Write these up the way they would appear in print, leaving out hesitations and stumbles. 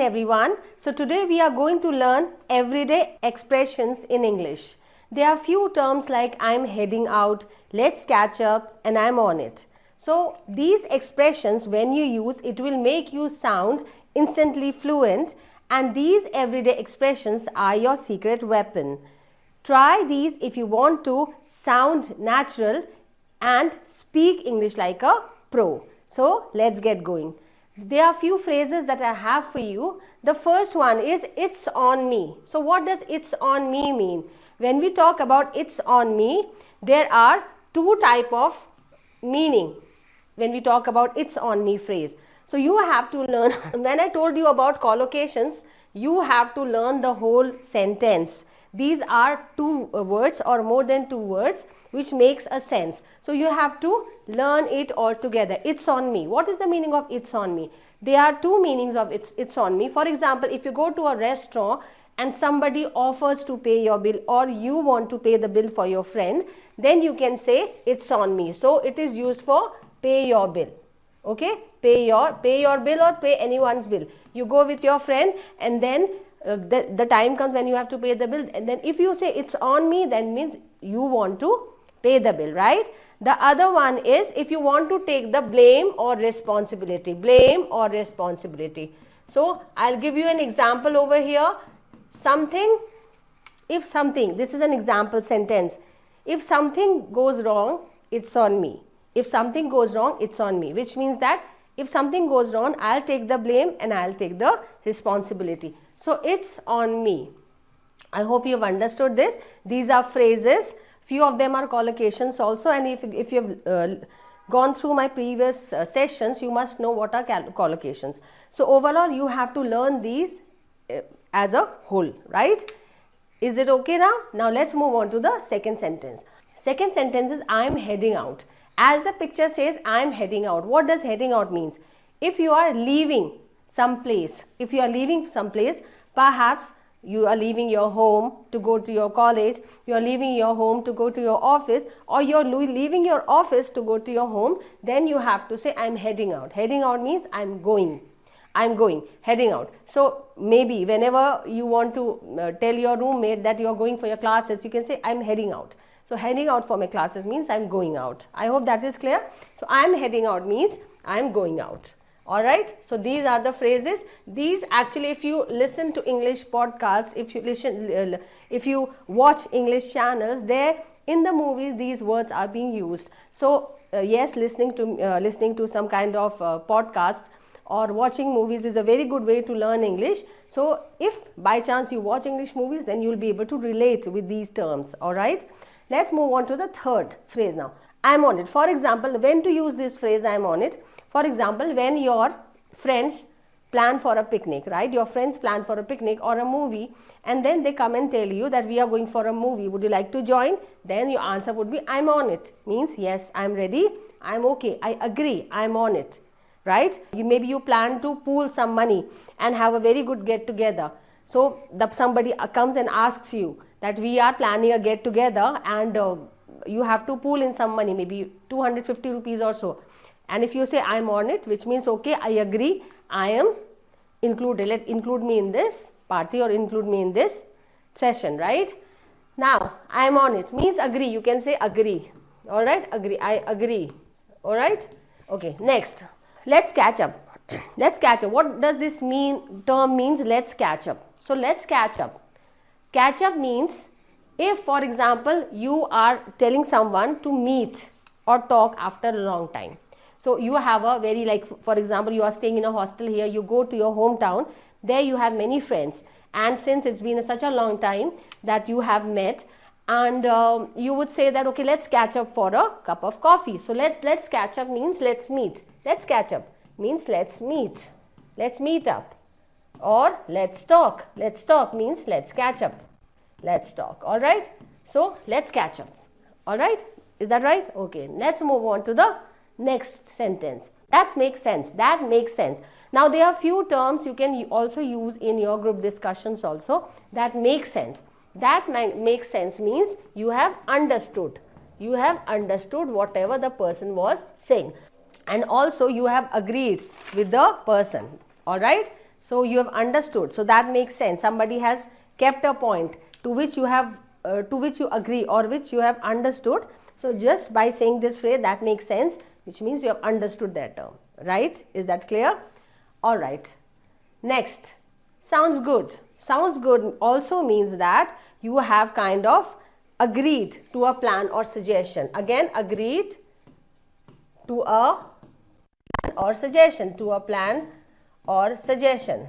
everyone. So today we are going to learn everyday expressions in English. There are few terms like I'm heading out, let's catch up, and I'm on it. So these expressions, when you use, it will make you sound instantly fluent, and these everyday expressions are your secret weapon. Try these if you want to sound natural and speak English like a pro. So let's get going. There are few phrases that I have for you. The first one is it's on me. So what does it's on me mean? When we talk about it's on me, there are two type of meaning when we talk about it's on me phrase. So you have to learn, when I told you about collocations, you have to learn the whole sentence. These are two words or more than two words which makes a sense. So you have to learn it all together. It's on me. What is the meaning of it's on me? There are two meanings of it's on me. For example, if you go to a restaurant and somebody offers to pay your bill, or you want to pay the bill for your friend, then you can say it's on me. So it is used for pay your bill. Okay, pay your bill or pay anyone's bill. You go with your friend and then the time comes when you have to pay the bill, and then if you say it's on me, that means you want to pay the bill, right? The other one is if you want to take the blame or responsibility. So I'll give you an example over here. If something, this is an example sentence. If something goes wrong, it's on me. If something goes wrong, it's on me, which means that if something goes wrong, I'll take the blame and I'll take the responsibility. So it's on me. I hope you've understood this. These are phrases. Few of them are collocations also, and if you've gone through my previous sessions, you must know what are collocations. So overall, you have to learn these as a whole, right? Is it okay now? Now let's move on to the second sentence. Second sentence is I'm heading out. As the picture says, I'm heading out. What does heading out means? If you are leaving some place, perhaps you are leaving your home to go to your college, you are leaving your home to go to your office, or you are leaving your office to go to your home, then you have to say I'm heading out. Heading out means I'm going, heading out. So maybe whenever you want to tell your roommate that you are going for your classes, you can say I'm heading out. So heading out for my classes means I'm going out. I hope that is clear. So I'm heading out means I'm going out. Alright, so these are the phrases. These actually, if you listen to English podcasts, if you watch English channels, there in the movies these words are being used. So yes, listening to some kind of podcast or watching movies is a very good way to learn English. So if by chance you watch English movies, then you will be able to relate with these terms. Alright, let's move on to the third phrase now. I'm on it. For example, when to use this phrase I'm on it? For example, when your friends plan for a picnic, right? Your friends plan for a picnic or a movie, and then they come and tell you that we are going for a movie. Would you like to join? Then your answer would be I'm on it. Means yes, I'm ready. I'm okay. I agree. I'm on it. Right? Maybe you plan to pool some money and have a very good get together. So somebody comes and asks you that we are planning a get together and you have to pool in some money, maybe 250 rupees or so. And if you say I'm on it, which means okay, I agree, I am included, include me in this party or include me in this session, right? Now, I'm on it means agree. You can say agree. Alright, agree, I agree. Alright, okay, next, let's catch up. Let's catch up. What does this term means? Let's catch up. So let's catch up. Catch up means if, for example, you are telling someone to meet or talk after a long time. So you have a very, like for example, you are staying in a hostel here, you go to your hometown, there you have many friends, and since it's been such a long time that you have met, and you would say that okay, let's catch up for a cup of coffee. So let's catch up means let's meet. Let's catch up means let's meet. Let's meet up. Or let's talk. Let's talk means let's catch up. Let's talk. Alright. So let's catch up. Alright. Is that right? Okay. Let's move on to the next sentence. That makes sense. That makes sense. Now there are few terms you can also use in your group discussions also that make sense. That makes sense means you have understood. You have understood whatever the person was saying. And also you have agreed with the person. Alright. So you have understood. So that makes sense. Somebody has kept a point to which you have to which you agree or which you have understood. So just by saying this phrase, that makes sense, which means you have understood that term, right? Is that clear? All right. Next, sounds good. Sounds good also means that you have kind of agreed to a plan or suggestion. Again, agreed to a plan or suggestion, to a plan or suggestion.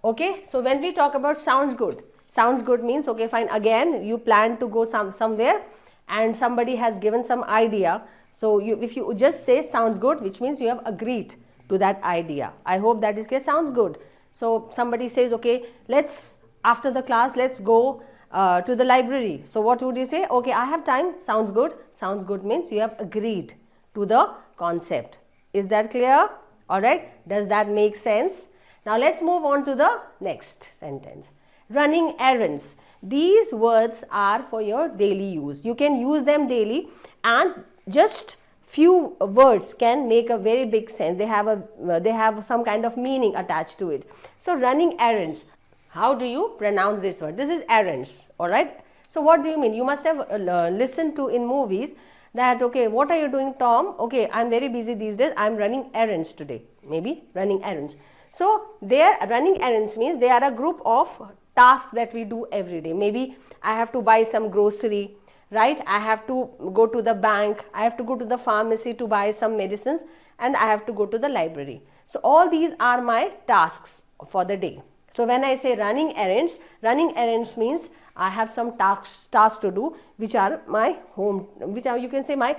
Okay, so when we talk about sounds good means, okay, fine, again you plan to go somewhere and somebody has given some idea. So if you just say sounds good, which means you have agreed to that idea. I hope that is clear. Sounds good. So somebody says, okay, let's, after the class, let's go to the library. So what would you say? Okay, I have time. Sounds good. Sounds good means you have agreed to the concept. Is that clear? All right. Does that make sense? Now let's move on to the next sentence. Running errands. These words are for your daily use. You can use them daily, and just few words can make a very big sense. They have some kind of meaning attached to it. So running errands. How do you pronounce this word? This is errands. All right. So what do you mean? You must have listened to in movies that, okay, what are you doing, Tom? Okay, I'm very busy these days. I'm running errands today. Maybe running errands. So there, running errands means they are a group of tasks that we do every day. Maybe I have to buy some grocery, right? I have to go to the bank. I have to go to the pharmacy to buy some medicines, and I have to go to the library. So all these are my tasks for the day. So when I say running errands means I have some tasks to do, which are my home, which are, you can say, my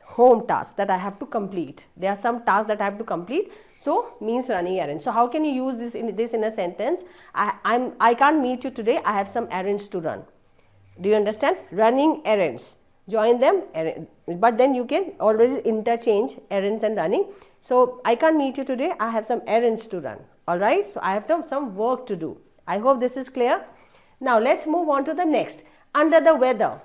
home tasks that I have to complete. There are some tasks that I have to complete. So means running errands. So how can you use this in a sentence? I can't meet you today. I have some errands to run. Do you understand? Running errands. Join them, but then you can always interchange errands and running. So I can't meet you today. I have some errands to run. All right. So I have some work to do. I hope this is clear. Now let's move on to the next. Under the weather.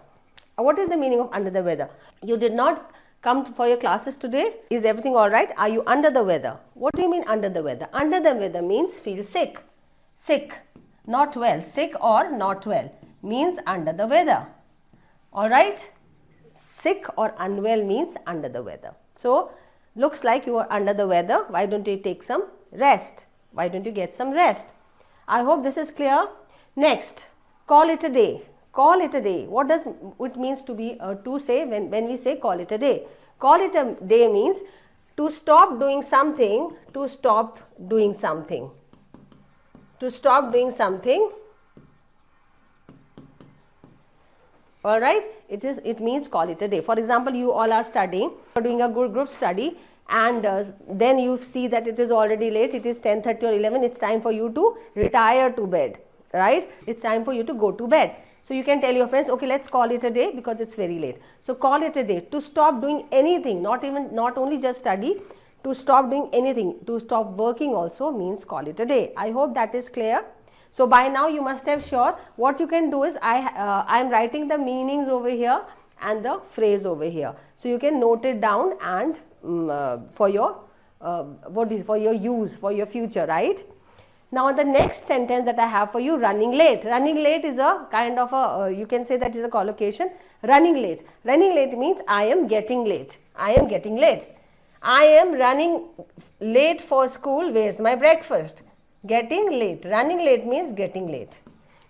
What is the meaning of under the weather? You did not come for your classes today. Is everything all right? Are you under the weather? What do you mean under the weather? Under the weather means feel sick. Sick, not well. Sick or not well means under the weather. All right. Sick or unwell means under the weather. So looks like you are under the weather. Why don't you take some rest? Why don't you get some rest? I hope this is clear. Next, call it a day. Call it a day. What does it means to be to say when we say call it a day? Call it a day means to stop doing something, to stop doing something. To stop doing something. All right, it means call it a day. For example, you all are studying, you are doing a good group study, and then you see that it is already late. It is 10:30 or 11. It's time for you to retire to bed, right? It's time for you to go to bed. So you can tell your friends, okay, let's call it a day because it's very late. So call it a day. To stop doing anything, not only just study, to stop doing anything, to stop working also means call it a day. I hope that is clear. So by now you must have sure. What you can do is I am writing the meanings over here and the phrase over here. So you can note it down and for your for your use, for your future, right? Now the next sentence that I have for you, running late. Running late is a kind of a, you can say that is a collocation. Running late. Running late means I am getting late. I am getting late. I am running late for school. Where's my breakfast? Getting late. Running late means getting late.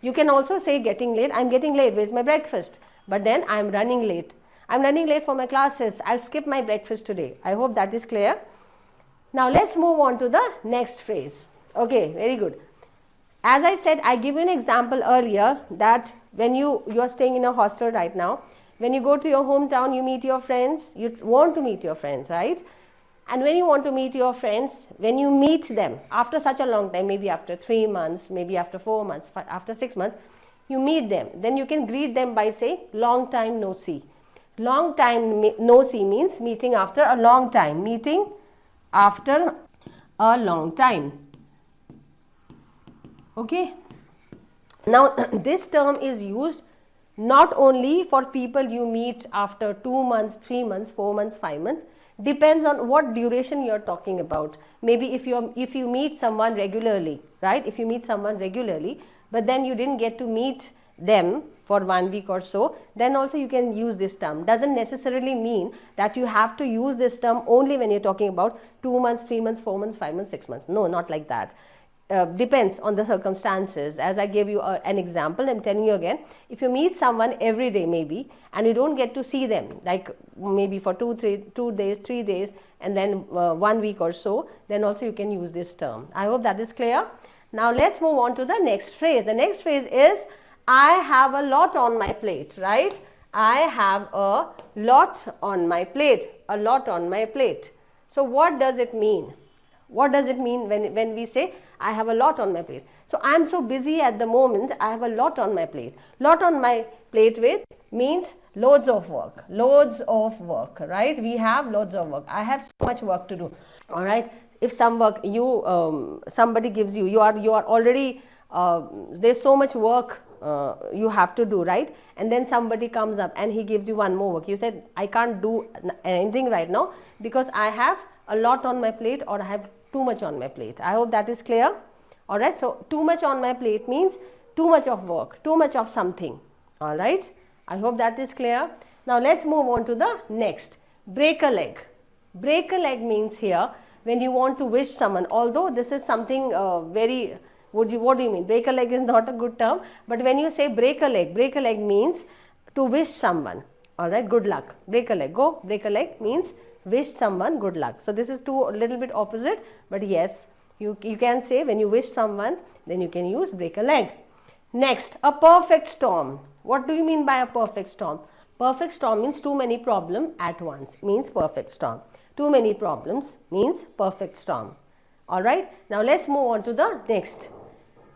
You can also say getting late. I'm getting late. Where's my breakfast? But then I'm running late. I'm running late for my classes. I'll skip my breakfast today. I hope that is clear. Now let's move on to the next phrase. Okay, very good. As I said, I give you an example earlier that when you are staying in a hostel right now, when you go to your hometown, you meet your friends, you want to meet your friends, right? And when you want to meet your friends, when you meet them after such a long time, maybe after 3 months, maybe after 4 months, after 6 months, you meet them, then you can greet them by saying long time no see. Long time no see means meeting after a long time, meeting after a long time. Okay. Now this term is used not only for people you meet after 2 months, 3 months, 4 months, 5 months, depends on what duration you are talking about. Maybe if you meet someone regularly, right, if you meet someone regularly, but then you didn't get to meet them for 1 week or so, then also you can use this term. Doesn't necessarily mean that you have to use this term only when you're talking about 2 months, 3 months, 4 months, 5 months, 6 months. No, not like that. Depends on the circumstances. As I gave you an example, I'm telling you again, if you meet someone every day maybe and you don't get to see them, like maybe for 2 days, 3 days, and then 1 week or so, then also you can use this term. I hope that is clear. Now let's move on to the next phrase. The next phrase is, I have a lot on my plate, right? I have a lot on my plate, a lot on my plate. So what does it mean? What does it mean when we say, I have a lot on my plate? So I am so busy at the moment, I have a lot on my plate. Lot on my plate with means loads of work, right? We have loads of work. I have so much work to do, all right? If some work somebody gives you, you are already, there's so much work you have to do, right? And then somebody comes up and he gives you one more work. You said, I can't do anything right now because I have a lot on my plate, or I have too much on my plate. I hope that is clear. All right, so too much on my plate means too much of work, too much of something. All right, I hope that is clear. Now let's move on to the next. Break a leg. Break a leg means here when you want to wish someone, although this is something very, what do you mean? Break a leg is not a good term, but when you say break a leg means to wish someone, all right, good luck. Break a leg, go, break a leg means wish someone good luck. So this is a little bit opposite, but yes, you can say when you wish someone, then you can use break a leg. Next, a perfect storm. What do you mean by a perfect storm? Perfect storm means too many problems at once, means perfect storm. Too many problems means perfect storm. All right, now let's move on to the next.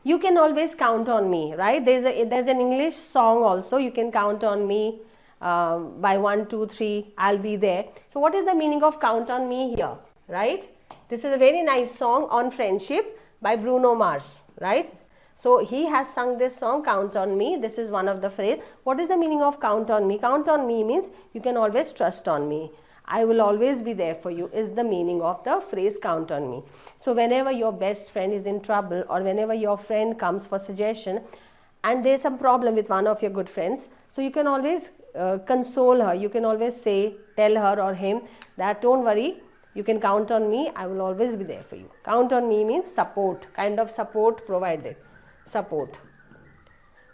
You can always count on me, right? There's an English song also, you can count on me. By 1, 2, 3, I'll be there. So what is the meaning of count on me here, right? This is a very nice song on friendship by Bruno Mars, right? So he has sung this song, Count on Me. This is one of the phrase. What is the meaning of count on me? Count on me means you can always trust on me. I will always be there for you is the meaning of the phrase count on me. So whenever your best friend is in trouble, or whenever your friend comes for suggestion and there's some problem with one of your good friends, so you can always console her. You can always say, tell her or him that don't worry, you can count on me, I will always be there for you. Count on me means support, kind of support provided, support.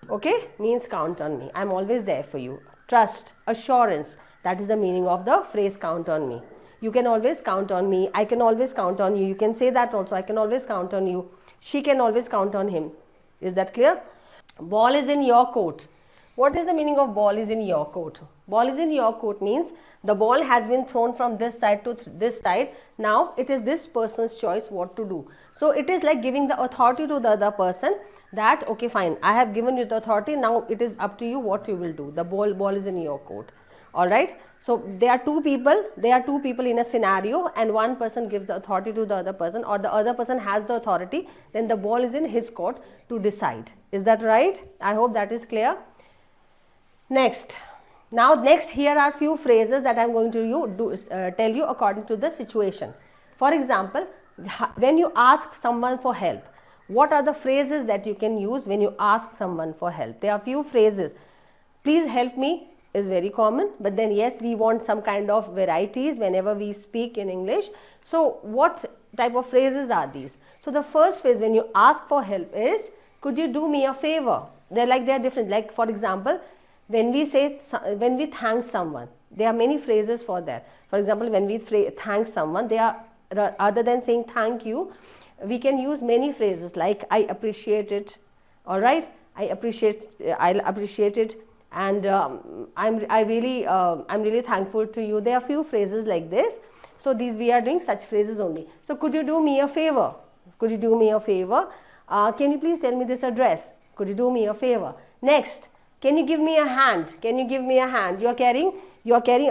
Okay, means count on me, I am always there for you. Trust, assurance, that is the meaning of the phrase count on me. You can always count on me, I can always count on you. You can say that also, I can always count on you. She can always count on him. Is that clear? Ball is in your court. What is the meaning of ball is in your court? Ball is in your court means the ball has been thrown from this side to this side. Now it is this person's choice what to do. So it is like giving the authority to the other person that okay fine, I have given you the authority, now it is up to you what you will do. The ball is in your court. Alright. So there are two people in a scenario and one person gives the authority to the other person, or the other person has the authority, then the ball is in his court to decide. Is that right? I hope that is clear. Next, here are few phrases that I am going to tell you according to the situation. For example, when you ask someone for help, what are the phrases that you can use when you ask someone for help? There are few phrases. Please help me is very common, but then yes, we want some kind of varieties whenever we speak in English. So what type of phrases are these? So the first phrase when you ask for help is, could you do me a favor? They are different. Like for example, when we thank someone, there are many phrases for that. For example, when we thank someone, other than saying thank you, we can use many phrases like I appreciate it, all right, I'll appreciate it, and I'm really thankful to you. There are few phrases like this. So these we are doing such phrases only. So could you do me a favor? Could you do me a favor? Can you please tell me this address? Could you do me a favor? Next, can you give me a hand? Can you give me a hand? You are carrying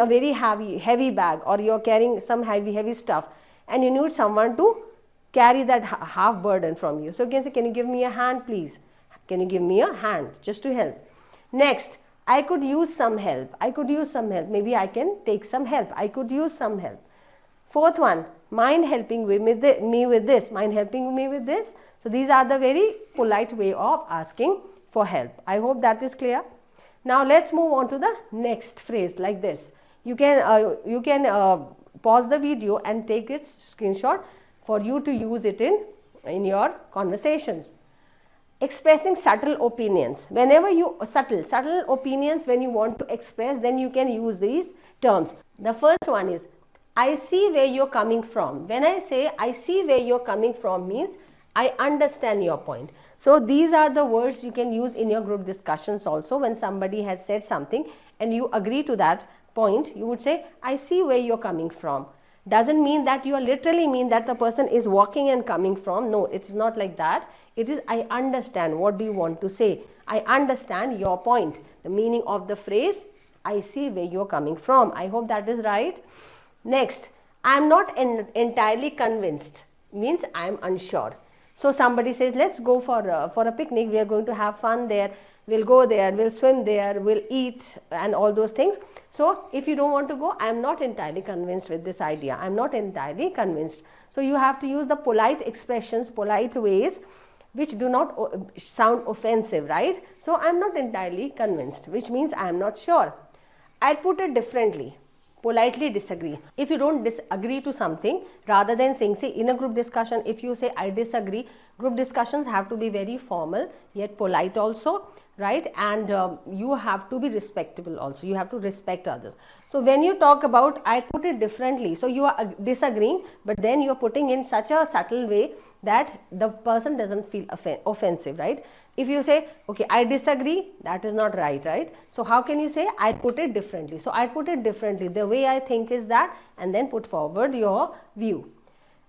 a very heavy bag, or you are carrying some heavy stuff, and you need someone to carry that half burden from you. So you can say, can you give me a hand please? Can you give me a hand just to help? Next, I could use some help. I could use some help. Maybe I can take some help. I could use some help. Fourth one, mind helping me with this. Mind helping me with this. So these are the very polite way of asking for help. I hope that is clear. Now let's move on to the next phrase like this. You can pause the video and take its screenshot for you to use it in your conversations. Expressing subtle opinions. Whenever you subtle opinions, when you want to express, then you can use these terms. The first one is, I see where you're coming from. When I say I see where you're coming from means I understand your point. So these are the words you can use in your group discussions also. When somebody has said something and you agree to that point, you would say, I see where you're coming from. Doesn't mean that you literally mean that the person is walking and coming from. No, it's not like that. It is, I understand. What do you want to say? I understand your point. The meaning of the phrase, I see where you're coming from. I hope that is right. Next, I am not entirely convinced. Means I am unsure. So somebody says, let's go for a picnic. We are going to have fun there. We'll go there, we'll swim there, we'll eat and all those things. So if you don't want to go, I am not entirely convinced with this idea. I am not entirely convinced. So you have to use the polite expressions, polite ways which do not sound offensive, right? So I am not entirely convinced, which means I am not sure. I'd put it differently. Politely disagree. If you don't disagree to something, rather than saying, say in a group discussion, if you say I disagree, group discussions have to be very formal yet polite also, right? And you have to be respectable also. You have to respect others. So when you talk about I put it differently, so you are disagreeing, but then you are putting in such a subtle way that the person doesn't feel offensive, right? If you say, okay, I disagree, that is not right, right? So how can you say, I put it differently? So I put it differently. The way I think is that, and then put forward your view.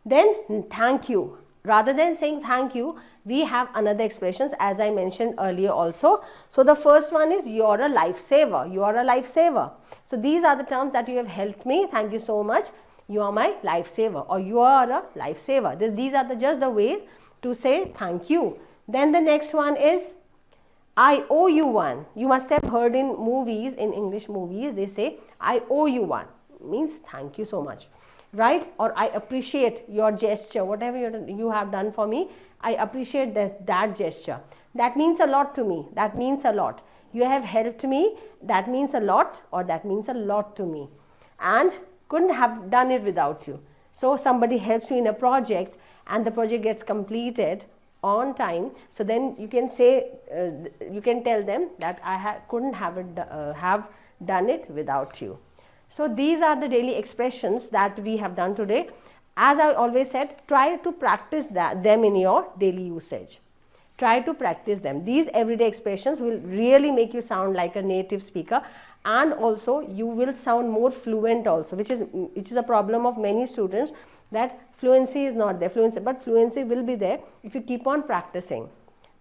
Then thank you. Rather than saying thank you, we have another expressions as I mentioned earlier also. So the first one is, you're a lifesaver. You are a lifesaver. So these are the terms that you have helped me. Thank you so much. You are my lifesaver, or you are a lifesaver. These are just the ways to say thank you. Then the next one is, I owe you one. You must have heard in movies, in English movies, they say, I owe you one. Means thank you so much, right? Or I appreciate your gesture, whatever you have done for me. I appreciate that gesture. That means a lot to me. That means a lot. You have helped me. That means a lot, or that means a lot to me. And couldn't have done it without you. So somebody helps you in a project and the project gets completed on time, so then you can say, you can tell them that I couldn't have done it without you. So these are the daily expressions that we have done today. As I always said, try to practice them in your daily usage. Try to practice them. These everyday expressions will really make you sound like a native speaker, and also you will sound more fluent also, which is a problem of many students, that fluency is not there. But fluency will be there if you keep on practicing.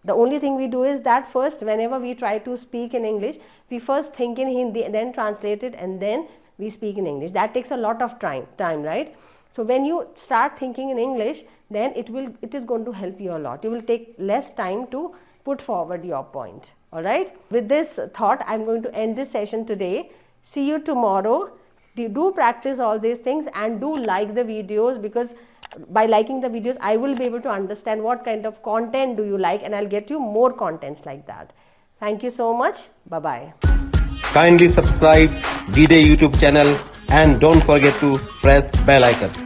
The only thing we do is that first, whenever we try to speak in English, we first think in Hindi, then translate it, and then we speak in English. That takes a lot of time, right? So when you start thinking in English, then it is going to help you a lot. You will take less time to put forward your point. All right. With this thought, I'm going to end this session today. See you tomorrow. Do practice all these things and do like the videos, because by liking the videos, I will be able to understand what kind of content do you like, and I'll get you more contents like that. Thank you so much. Bye-bye. Kindly subscribe DDA YouTube channel and don't forget to press bell icon.